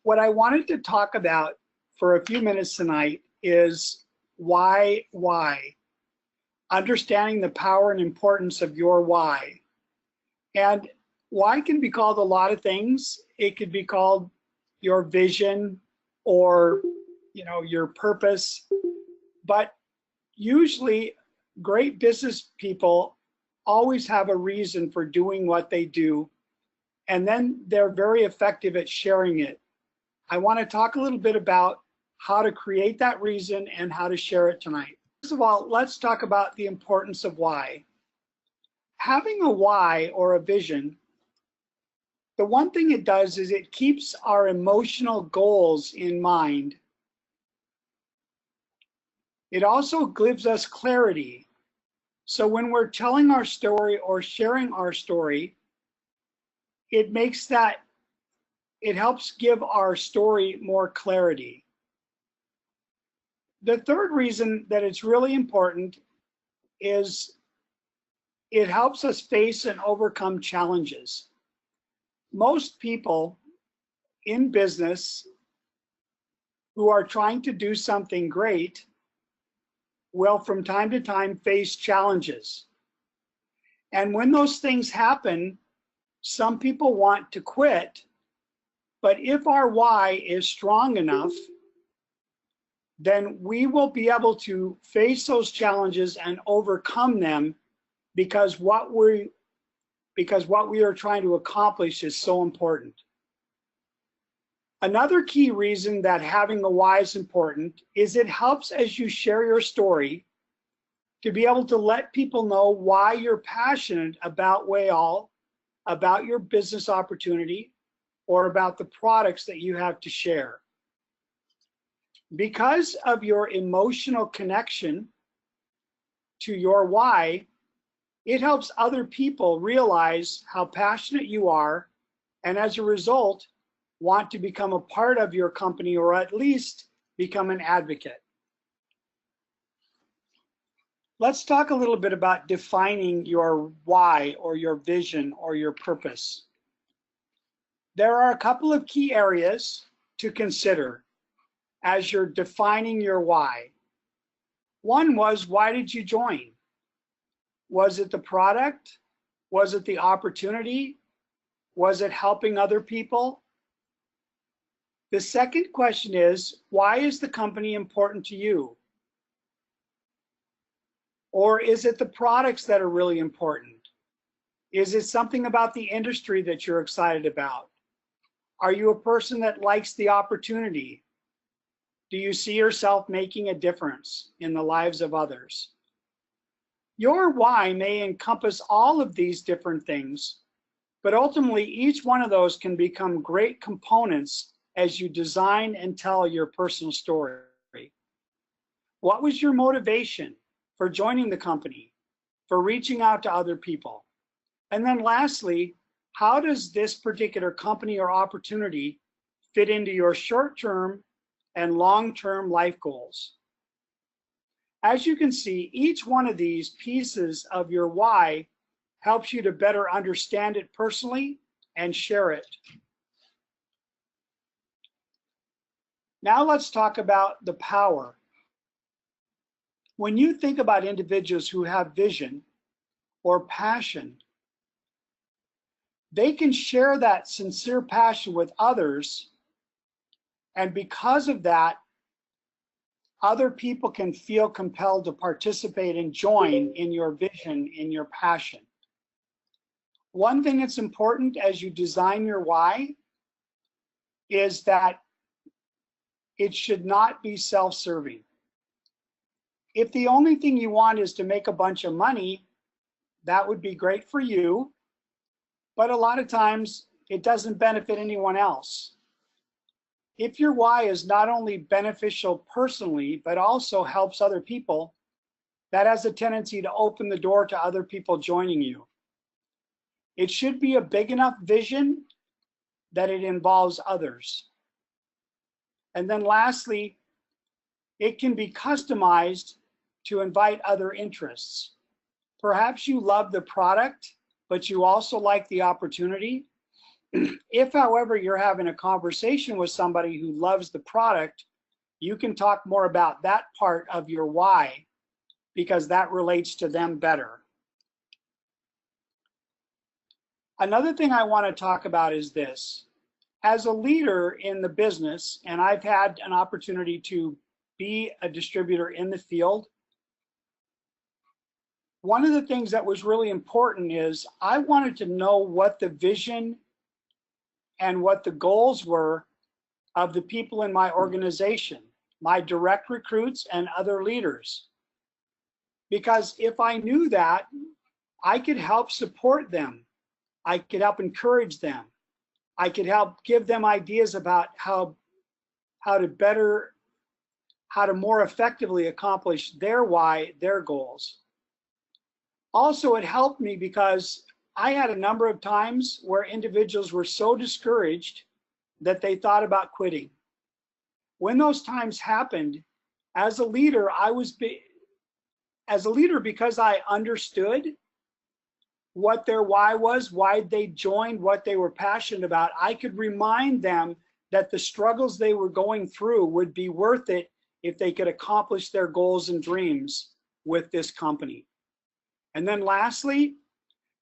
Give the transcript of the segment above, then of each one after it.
What I wanted to talk about for a few minutes tonight is why. Understanding the power and importance of your why. And why can be called a lot of things. It could be called your vision or your purpose. But usually great business people always have a reason for doing what they do, and then they're very effective at sharing it. I want to talk a little bit about how to create that reason and how to share it tonight. First of all, let's talk about the importance of why. Having a why or a vision, the one thing it does is it keeps our emotional goals in mind. It also gives us clarity. So when we're telling our story or sharing our story, it helps give our story more clarity. The third reason that it's really important is it helps us face and overcome challenges. Most people in business who are trying to do something great will from time to time face challenges. And when those things happen, some people want to quit, but if our why is strong enough, then we will be able to face those challenges and overcome them because what we are trying to accomplish is so important. Another key reason that having a why is important is it helps as you share your story to be able to let people know why you're passionate about Wayal, about your business opportunity, or about the products that you have to share. Because of your emotional connection to your why, it helps other people realize how passionate you are, and as a result, want to become a part of your company or at least become an advocate. Let's talk a little bit about defining your why or your vision or your purpose. There are a couple of key areas to consider as you're defining your why. One was, why did you join? Was it the product? Was it the opportunity? Was it helping other people? The second question is, why is the company important to you? Or is it the products that are really important? Is it something about the industry that you're excited about? Are you a person that likes the opportunity? Do you see yourself making a difference in the lives of others? Your why may encompass all of these different things, but ultimately each one of those can become great components as you design and tell your personal story. What was your motivation for joining the company, for reaching out to other people? And then lastly, how does this particular company or opportunity fit into your short-term and long-term life goals? As you can see, each one of these pieces of your why helps you to better understand it personally and share it. Now let's talk about the power. When you think about individuals who have vision or passion, they can share that sincere passion with others, and because of that, other people can feel compelled to participate and join in your vision, in your passion. One thing that's important as you design your why is that it should not be self-serving. If the only thing you want is to make a bunch of money, that would be great for you, but a lot of times it doesn't benefit anyone else. If your why is not only beneficial personally, but also helps other people, that has a tendency to open the door to other people joining you. It should be a big enough vision that it involves others. And then lastly, it can be customized to invite other interests. Perhaps you love the product, but you also like the opportunity. If, however, you're having a conversation with somebody who loves the product, you can talk more about that part of your why, because that relates to them better. Another thing I want to talk about is this. As a leader in the business, and I've had an opportunity to be a distributor in the field, one of the things that was really important is I wanted to know what the vision and what the goals were of the people in my organization, my direct recruits and other leaders. Because if I knew that, I could help support them. I could help encourage them. I could help give them ideas about how to more effectively accomplish their why, their goals. Also, it helped me because I had a number of times where individuals were so discouraged that they thought about quitting. When those times happened, as a leader, because I understood what their why was, why they joined, what they were passionate about, I could remind them that the struggles they were going through would be worth it if they could accomplish their goals and dreams with this company. And then lastly,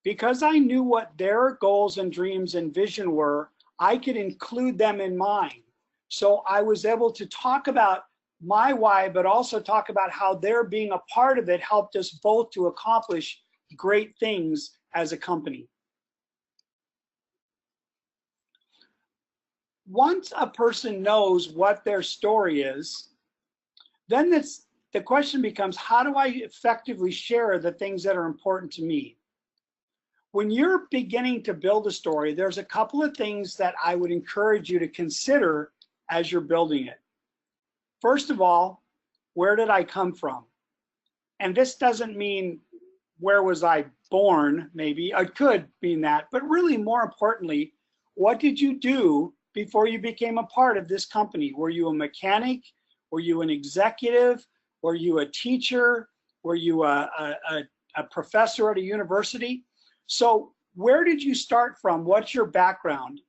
because I knew what their goals and dreams and vision were, I could include them in mine. So I was able to talk about my why, but also talk about how their being a part of it helped us both to accomplish great things as a company. Once a person knows what their story is, then the question becomes, how do I effectively share the things that are important to me? When you're beginning to build a story, there's a couple of things that I would encourage you to consider as you're building it. First of all, where did I come from? And this doesn't mean where was I born, maybe. It could mean that, but really more importantly, what did you do before you became a part of this company? Were you a mechanic? Were you an executive? Were you a teacher? Were you a professor at a university? So where did you start from? What's your background?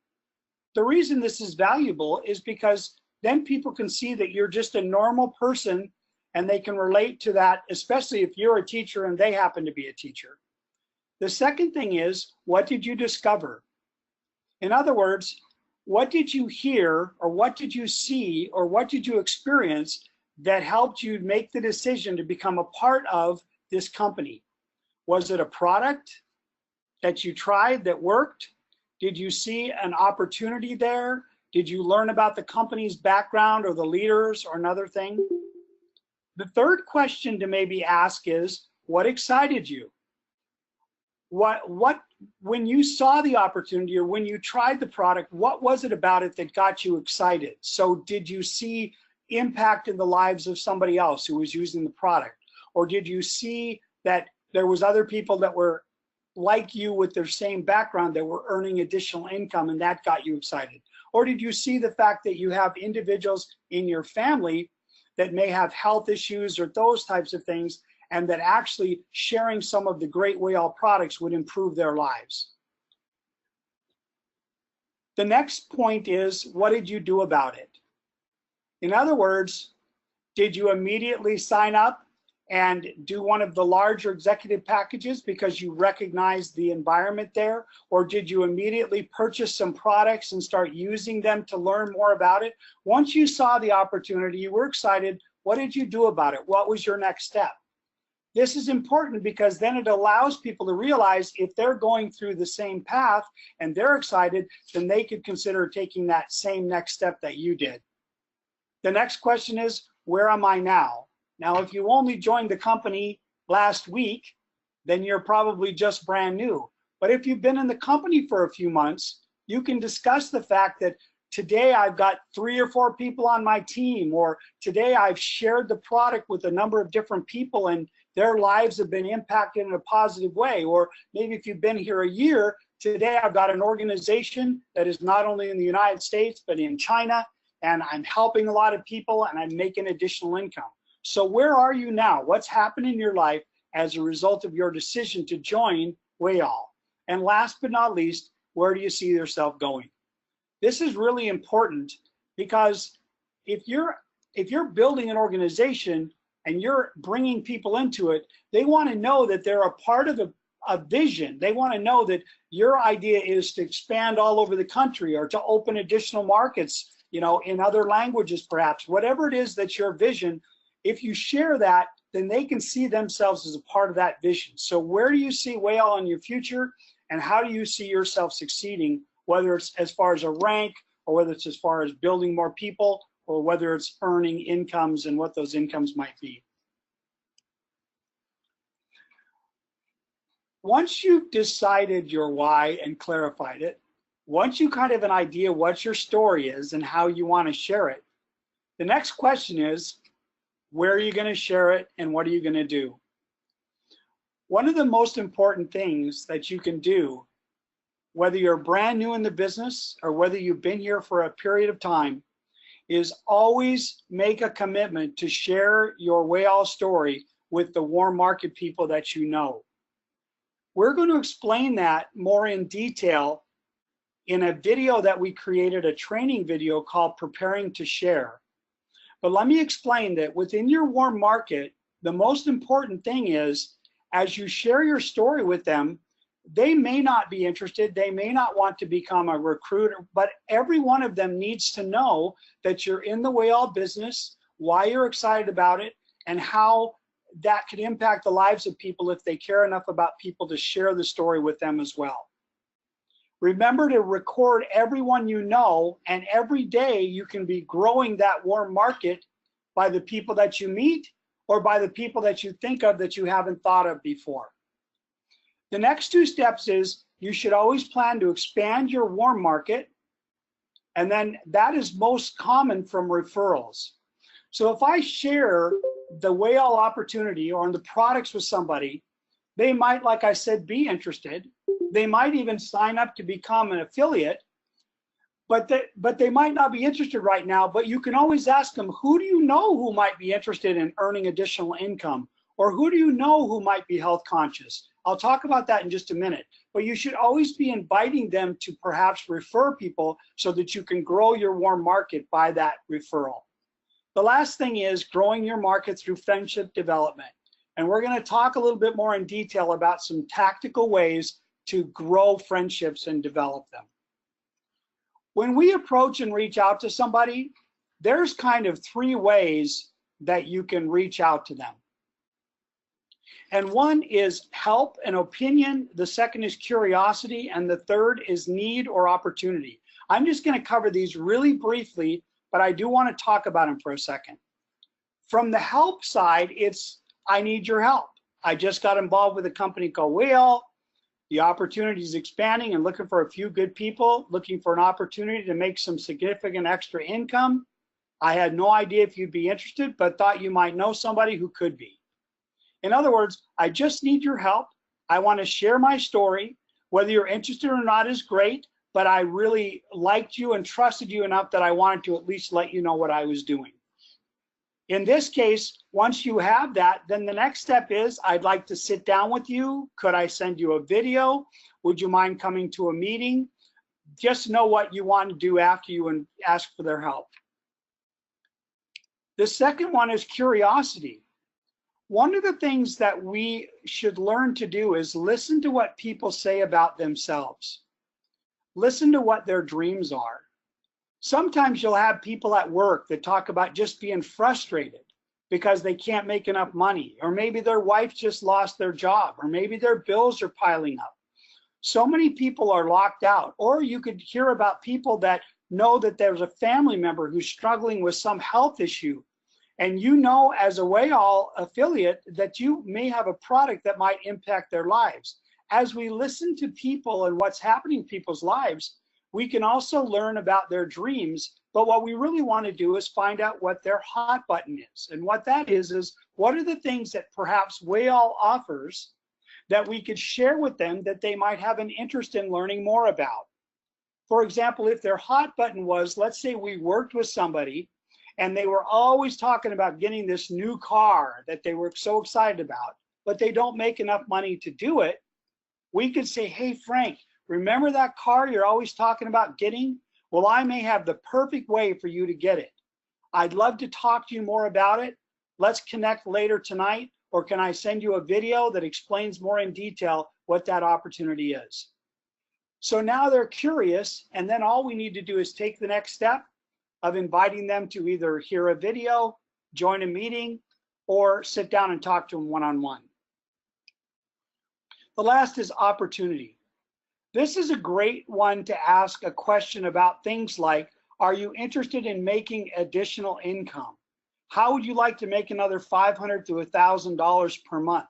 The reason this is valuable is because then people can see that you're just a normal person and they can relate to that, especially if you're a teacher and they happen to be a teacher. The second thing is, what did you discover? In other words, what did you hear, or what did you see, or what did you experience that helped you make the decision to become a part of this company? Was it a product that you tried that worked? Did you see an opportunity there? Did you learn about the company's background or the leaders or another thing? The third question to maybe ask is, what excited you? When you saw the opportunity or when you tried the product, what was it about it that got you excited? So did you see impact in the lives of somebody else who was using the product? Or did you see that there was other people that were like you with their same background that were earning additional income and that got you excited? Or did you see the fact that you have individuals in your family that may have health issues or those types of things, and that actually sharing some of the great Wayal products would improve their lives? The next point is, what did you do about it? In other words, did you immediately sign up and do one of the larger executive packages because you recognized the environment there? Or did you immediately purchase some products and start using them to learn more about it? Once you saw the opportunity, you were excited, what did you do about it? What was your next step? This is important because then it allows people to realize if they're going through the same path and they're excited, then they could consider taking that same next step that you did. The next question is, where am I now? Now, if you only joined the company last week, then you're probably just brand new. But if you've been in the company for a few months, you can discuss the fact that today I've got 3 or 4 people on my team, or today I've shared the product with a number of different people and their lives have been impacted in a positive way. Or maybe if you've been here a year, today I've got an organization that is not only in the United States, but in China, and I'm helping a lot of people and I'm making additional income. So where are you now? What's happened in your life as a result of your decision to join Wayal? And last but not least, where do you see yourself going? This is really important because if you're building an organization and you're bringing people into it, they want to know that they're a part of a vision. They want to know that your idea is to expand all over the country or to open additional markets, in other languages perhaps. Whatever it is that's your vision, if you share that, then they can see themselves as a part of that vision. So where do you see Wayal in your future, and how do you see yourself succeeding, whether it's as far as a rank, or whether it's as far as building more people, or whether it's earning incomes and what those incomes might be? Once you've decided your why and clarified it, once you kind of have an idea what your story is and how you want to share it, the next question is, where are you going to share it and what are you going to do? One of the most important things that you can do, whether you're brand new in the business or whether you've been here for a period of time, is always make a commitment to share your Wayal story with the warm market people that you know. We're going to explain that more in detail in a video that we created, a training video called Preparing to Share. But let me explain that within your warm market, the most important thing is, as you share your story with them, they may not be interested, they may not want to become a recruiter, but every one of them needs to know that you're in the Wayal business, why you're excited about it, and how that could impact the lives of people if they care enough about people to share the story with them as well. Remember to record everyone you know, and every day you can be growing that warm market by the people that you meet or by the people that you think of that you haven't thought of before. The next two steps is you should always plan to expand your warm market, and then that is most common from referrals. So if I share the Wayal opportunity or the products with somebody, they might, like I said, be interested. They might even sign up to become an affiliate, but they might not be interested right now. But you can always ask them, who do you know who might be interested in earning additional income? Or who do you know who might be health conscious? I'll talk about that in just a minute. But you should always be inviting them to perhaps refer people so that you can grow your warm market by that referral. The last thing is growing your market through friendship development. And we're going to talk a little bit more in detail about some tactical ways to grow friendships and develop them. When we approach and reach out to somebody, there's kind of three ways that you can reach out to them. And one is help and opinion, the second is curiosity, and the third is need or opportunity. I'm just going to cover these really briefly, but I do want to talk about them for a second. From the help side, it's I need your help. I just got involved with a company called Wayal. The opportunity is expanding and looking for a few good people, looking for an opportunity to make some significant extra income. I had no idea if you'd be interested, but thought you might know somebody who could be. In other words, I just need your help. I want to share my story. Whether you're interested or not is great, but I really liked you and trusted you enough that I wanted to at least let you know what I was doing. In this case, once you have that, then the next step is I'd like to sit down with you. Could I send you a video? Would you mind coming to a meeting? Just know what you want to do after you and ask for their help. The second one is curiosity. One of the things that we should learn to do is listen to what people say about themselves. Listen to what their dreams are. Sometimes you'll have people at work that talk about just being frustrated because they can't make enough money, or maybe their wife just lost their job, or maybe their bills are piling up. So many people are locked out. Or you could hear about people that know that there's a family member who's struggling with some health issue, and you know as a Wayal affiliate that you may have a product that might impact their lives. As we listen to people and what's happening in people's lives, we can also learn about their dreams, but what we really want to do is find out what their hot button is. And what that is what are the things that perhaps Wayal offers that we could share with them that they might have an interest in learning more about. For example, if their hot button was, let's say we worked with somebody and they were always talking about getting this new car that they were so excited about, but they don't make enough money to do it, we could say, hey, Frank, Remember that car you're always talking about getting? Well, I may have the perfect way for you to get it. I'd love to talk to you more about it. Let's connect later tonight, or can I send you a video that explains more in detail what that opportunity is? So now they're curious, and then all we need to do is take the next step of inviting them to either hear a video, join a meeting, or sit down and talk to them one-on-one. The last is opportunity. This is a great one to ask a question about things like, are you interested in making additional income? How would you like to make another $500 to $1,000 per month?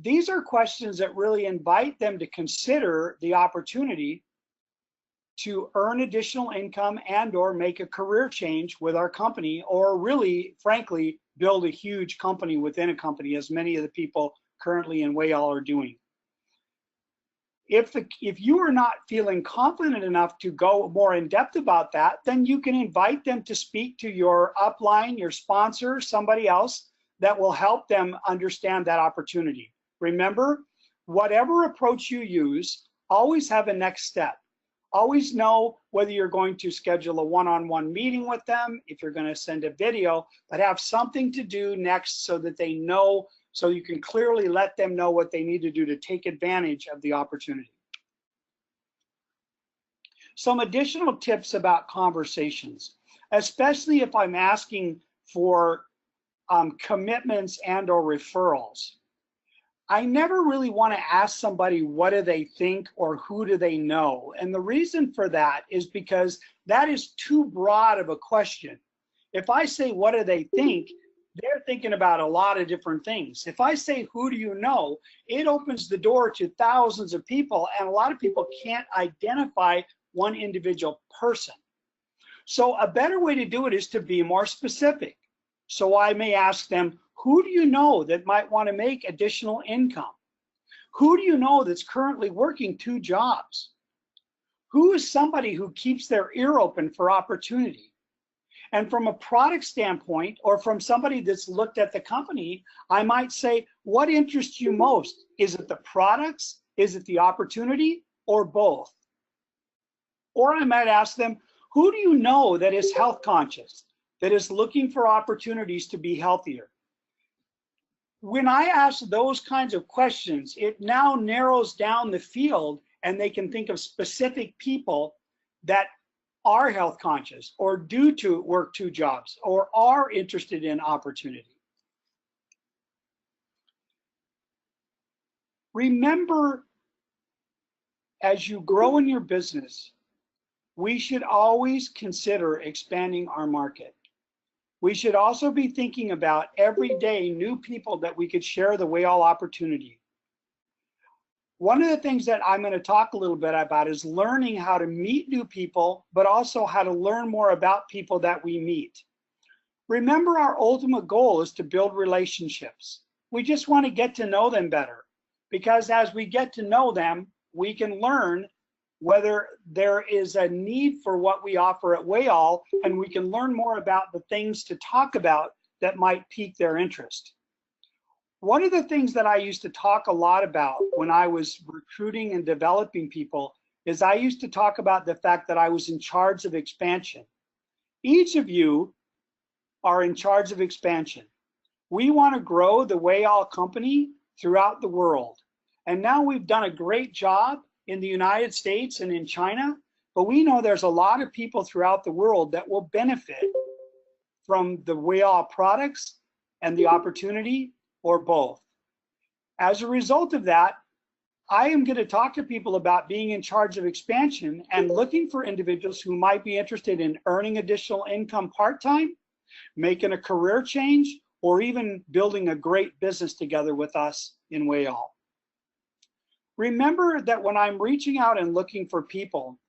These are questions that really invite them to consider the opportunity to earn additional income and or make a career change with our company, or really, frankly, build a huge company within a company, as many of the people currently in Wayal are doing. If you are not feeling confident enough to go more in depth about that, then you can invite them to speak to your upline, your sponsor, somebody else that will help them understand that opportunity. Remember, whatever approach you use, always have a next step. Always know whether you're going to schedule a one-on-one meeting with them, if you're going to send a video, but have something to do next so that they know, so you can clearly let them know what they need to do to take advantage of the opportunity. Some additional tips about conversations, especially if I'm asking for commitments and or referrals. I never really want to ask somebody what do they think or who do they know. And the reason for that is because that is too broad of a question. If I say what do they think, they're thinking about a lot of different things. If I say who do you know, it opens the door to thousands of people, and a lot of people can't identify one individual person. So a better way to do it is to be more specific. So I may ask them, who do you know that might want to make additional income? Who do you know that's currently working 2 jobs? Who is somebody who keeps their ear open for opportunity? And from a product standpoint, or from somebody that's looked at the company, I might say, what interests you most? Is it the products? Is it the opportunity? Or both? Or I might ask them, who do you know that is health conscious, that is looking for opportunities to be healthier? When I ask those kinds of questions, it now narrows down the field, and they can think of specific people that are health conscious or do to work 2 jobs or are interested in opportunity. Remember, as you grow in your business, we should always consider expanding our market. We should also be thinking about every day new people that we could share the Wayal opportunity. One of the things that I'm going to talk a little bit about is learning how to meet new people, but also how to learn more about people that we meet. Remember, our ultimate goal is to build relationships. We just want to get to know them better, because as we get to know them, we can learn whether there is a need for what we offer at Wayal, and we can learn more about the things to talk about that might pique their interest. One of the things that I used to talk a lot about when I was recruiting and developing people is I used to talk about the fact that I was in charge of expansion. Each of you are in charge of expansion. We want to grow the Wayal company throughout the world. And now we've done a great job in the United States and in China, but we know there's a lot of people throughout the world that will benefit from the Wayal products and the opportunity, or both. As a result of that, I am going to talk to people about being in charge of expansion and looking for individuals who might be interested in earning additional income part-time, making a career change, or even building a great business together with us in Wayal. Remember that when I'm reaching out and looking for people,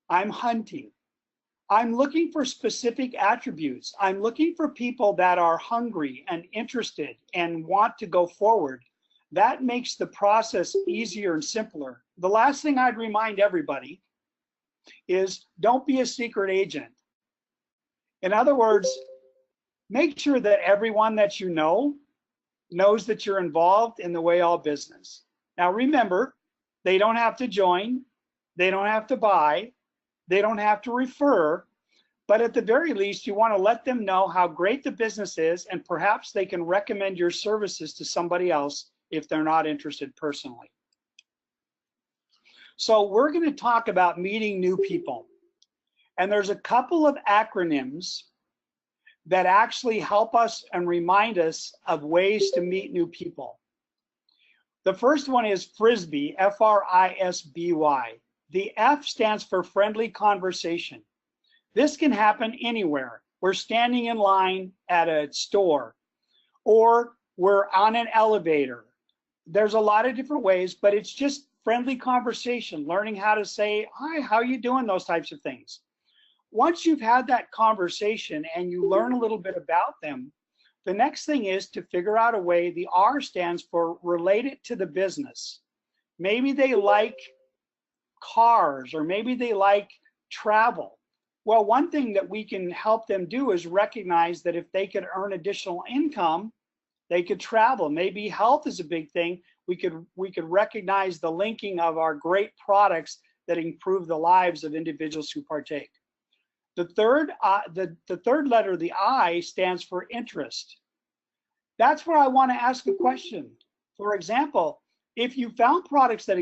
I'm hunting. I'm looking for specific attributes. I'm looking for people that are hungry and interested and want to go forward. That makes the process easier and simpler. The last thing I'd remind everybody is don't be a secret agent. In other words, make sure that everyone that you know knows that you're involved in the Wayal business. Now remember, They don't have to join. They don't have to buy. They don't have to refer. But at the very least, you want to let them know how great the business is, and perhaps they can recommend your services to somebody else if they're not interested personally. So we're going to talk about meeting new people. And there's a couple of acronyms that actually help us and remind us of ways to meet new people. The first one is Frisbee, F-R-I-S-B-Y. The F stands for friendly conversation. This can happen anywhere. We're standing in line at a store, or we're on an elevator. There's a lot of different ways, but it's just friendly conversation, learning how to say, hi, how are you doing, those types of things. Once you've had that conversation and you learn a little bit about them, the next thing is to figure out a way. The R stands for related to the business. Maybe they like cars, or maybe they like travel. Well, one thing that we can help them do is recognize that if they could earn additional income, they could travel. Maybe health is a big thing. We could recognize the linking of our great products that improve the lives of individuals who partake. The third letter, the I, stands for interest. That's where I want to ask a question. For example, if you found products that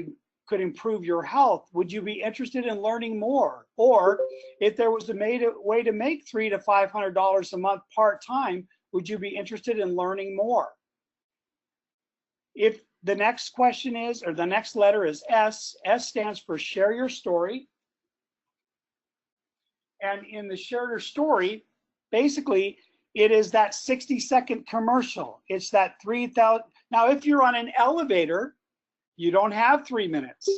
could improve your health, would you be interested in learning more? Or if there was a way to make $300 to $500 a month part-time, would you be interested in learning more? If the next question is, or the next letter is S, S stands for share your story. And in the share your story, basically, it is that 60-second commercial. It's that 3,000. Now, if you're on an elevator, you don't have 3 minutes.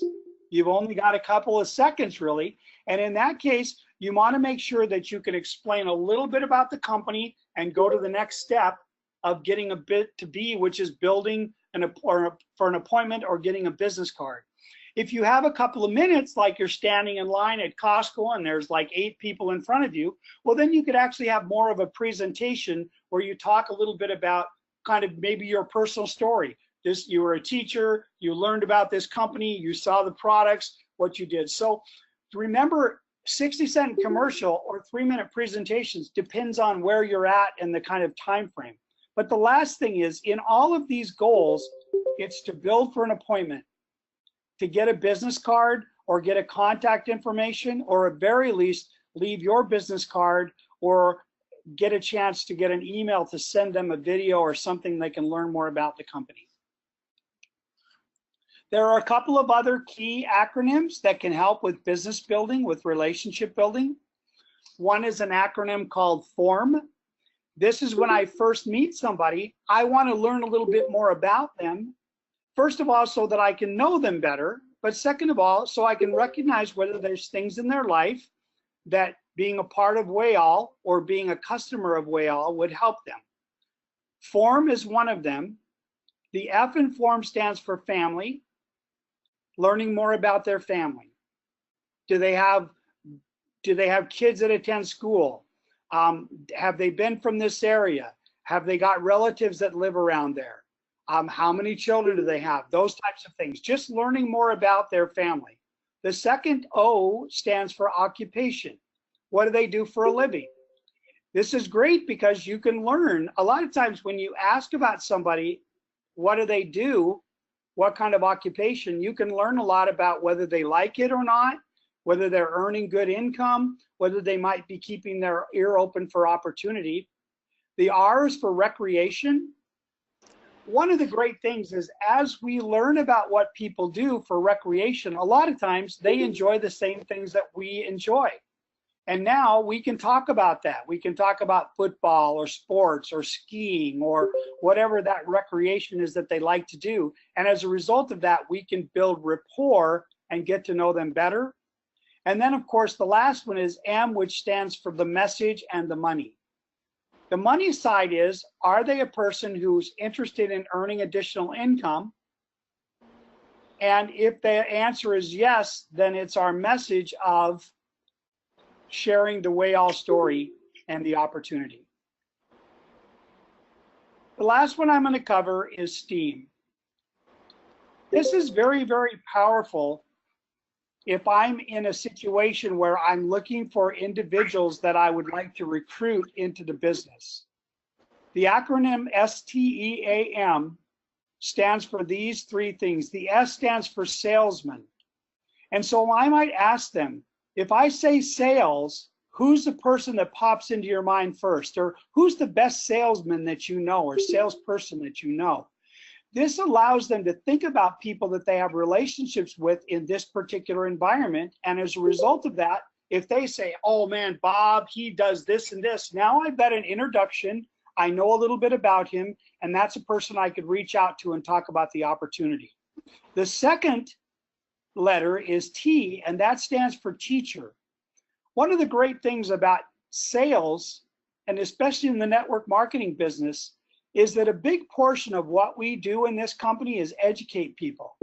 You've only got a couple of seconds, really. And in that case, you want to make sure that you can explain a little bit about the company and go to the next step of getting a bit to be, which is building for an appointment or getting a business card. If you have a couple of minutes, like you're standing in line at Costco and there's like 8 people in front of you, well, then you could actually have more of a presentation where you talk a little bit about kind of maybe your personal story. You were a teacher, you learned about this company, you saw the products, what you did. So remember, 60-second commercial or 3-minute presentations depends on where you're at and the kind of time frame. But the last thing is, in all of these goals, it's to build for an appointment, to get a business card or get a contact information, or at very least leave your business card or get a chance to get an email to send them a video or something they can learn more about the company. There are a couple of other key acronyms that can help with business building, with relationship building. One is an acronym called FORM. This is when I first meet somebody, I want to learn a little bit more about them. First of all, so that I can know them better, but second of all, so I can recognize whether there's things in their life that being a part of Wayal or being a customer of Wayal would help them. FORM is one of them. The F in FORM stands for family, learning more about their family. Do they have kids that attend school? Have they been from this area? Have they got relatives that live around there? How many children do they have? Those types of things. Just learning more about their family. The second O stands for occupation. What do they do for a living? This is great because you can learn. A lot of times when you ask about somebody, what do they do? What kind of occupation? You can learn a lot about whether they like it or not, whether they're earning good income, whether they might be keeping their ear open for opportunity. The R is for recreation. One of the great things is, as we learn about what people do for recreation, a lot of times they enjoy the same things that we enjoy. And now we can talk about that. We can talk about football or sports or skiing or whatever that recreation is that they like to do. And as a result of that, we can build rapport and get to know them better. And then, of course, the last one is M, which stands for the message and the money. The money side is, are they a person who's interested in earning additional income? And if the answer is yes, then it's our message of sharing the Wayal story and the opportunity. The last one I'm going to cover is STEAM. This is very, very powerful if I'm in a situation where I'm looking for individuals that I would like to recruit into the business. The acronym STEAM stands for these three things. The S stands for salesman. And so I might ask them, if I say sales, who's the person that pops into your mind first? Or who's the best salesman that you know or salesperson that you know? This allows them to think about people that they have relationships with in this particular environment. And as a result of that, if they say, oh man, Bob, he does this and this, now I've got an introduction. I know a little bit about him, and that's a person I could reach out to and talk about the opportunity. The second letter is T, and that stands for teacher. One of the great things about sales, and especially in the network marketing business, is that a big portion of what we do in this company is educate people.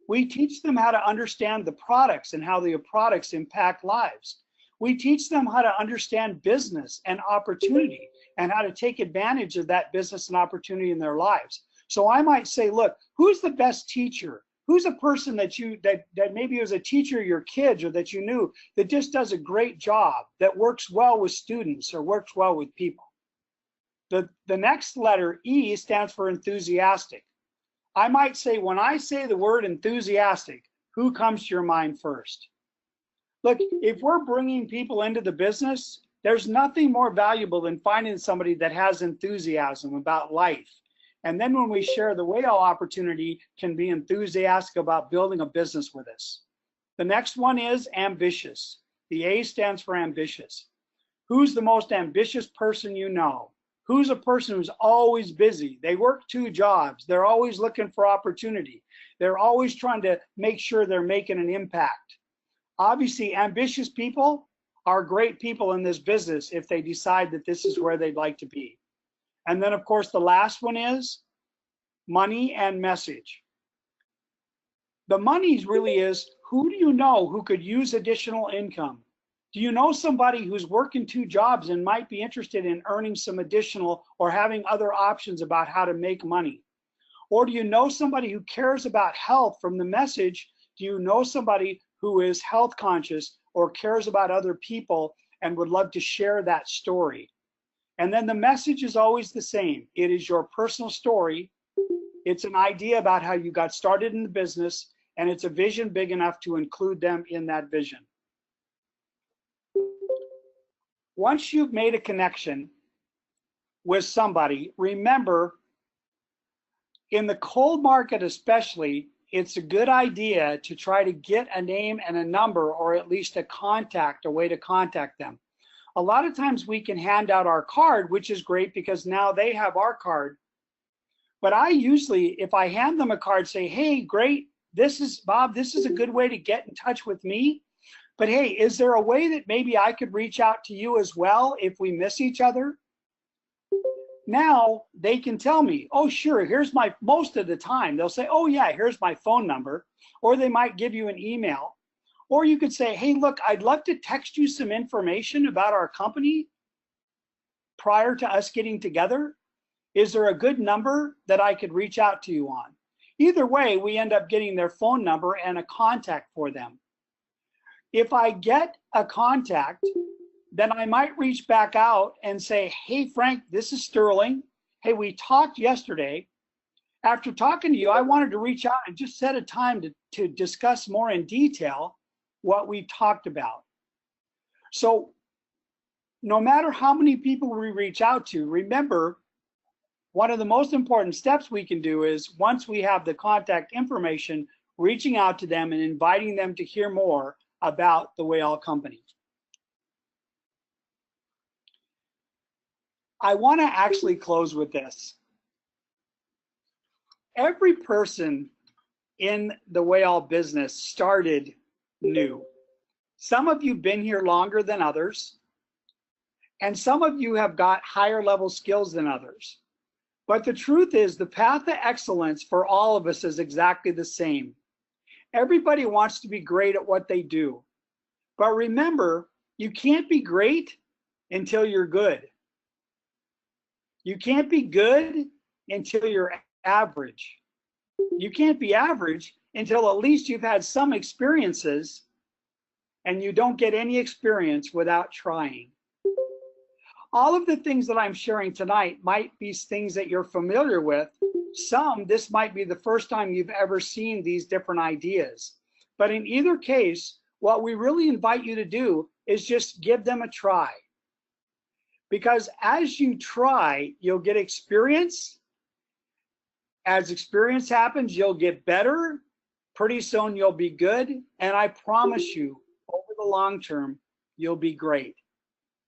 We teach them how to understand the products and how the products impact lives. We teach them how to understand business and opportunity and how to take advantage of that business and opportunity in their lives. So I might say, look, who's the best teacher? Who's a person that maybe was a teacher of your kids or that you knew that just does a great job, that works well with students or works well with people? The next letter, E, stands for enthusiastic. I might say, when I say the word enthusiastic, who comes to your mind first? Look, if we're bringing people into the business, there's nothing more valuable than finding somebody that has enthusiasm about life. And then when we share the Wayal opportunity, can be enthusiastic about building a business with us. The next one is ambitious. The A stands for ambitious. Who's the most ambitious person you know? Who's a person who's always busy? They work 2 jobs. They're always looking for opportunity. They're always trying to make sure they're making an impact. Obviously, ambitious people are great people in this business if they decide that this is where they'd like to be. And then, of course, the last one is money and message. The money really is, who do you know who could use additional income? Do you know somebody who's working 2 jobs and might be interested in earning some additional or having other options about how to make money? Or do you know somebody who cares about health from the message? Do you know somebody who is health conscious or cares about other people and would love to share that story? And then the message is always the same. It is your personal story. It's an idea about how you got started in the business, and it's a vision big enough to include them in that vision. Once you've made a connection with somebody, remember, in the cold market especially, it's a good idea to try to get a name and a number, or at least a contact, a way to contact them. A lot of times we can hand out our card, which is great because now they have our card. But I usually, if I hand them a card, say, hey, great, this is Bob, this is a good way to get in touch with me. But hey, is there a way that maybe I could reach out to you as well if we miss each other? Now they can tell me, oh, sure, here's my, most of the time, they'll say, oh yeah, here's my phone number. Or they might give you an email. Or you could say, hey, look, I'd love to text you some information about our company prior to us getting together. Is there a good number that I could reach out to you on? Either way, we end up getting their phone number and a contact for them. If I get a contact, then I might reach back out and say, hey, Frank, this is Sterling. Hey, we talked yesterday. After talking to you, I wanted to reach out and just set a time to discuss more in detail what we talked about. So no matter how many people we reach out to, remember, one of the most important steps we can do is, once we have the contact information, reaching out to them and inviting them to hear more about the Wayal company. I want to actually close with this. Every person in the Wayal business started new. Some of you have been here longer than others, and some of you have got higher level skills than others. But the truth is, the path to excellence for all of us is exactly the same. Everybody wants to be great at what they do. But remember, you can't be great until you're good. You can't be good until you're average. You can't be average until at least you've had some experiences, and you don't get any experience without trying. All of the things that I'm sharing tonight might be things that you're familiar with. Some, this might be the first time you've ever seen these different ideas. But in either case, what we really invite you to do is just give them a try. Because as you try, you'll get experience. As experience happens, you'll get better. Pretty soon you'll be good. And I promise you, over the long term, you'll be great.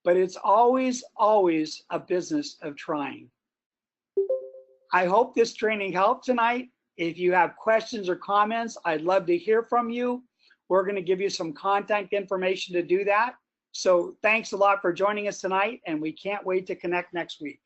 But it's always, always a business of trying. I hope this training helped tonight. If you have questions or comments, I'd love to hear from you. We're going to give you some contact information to do that. So thanks a lot for joining us tonight, and we can't wait to connect next week.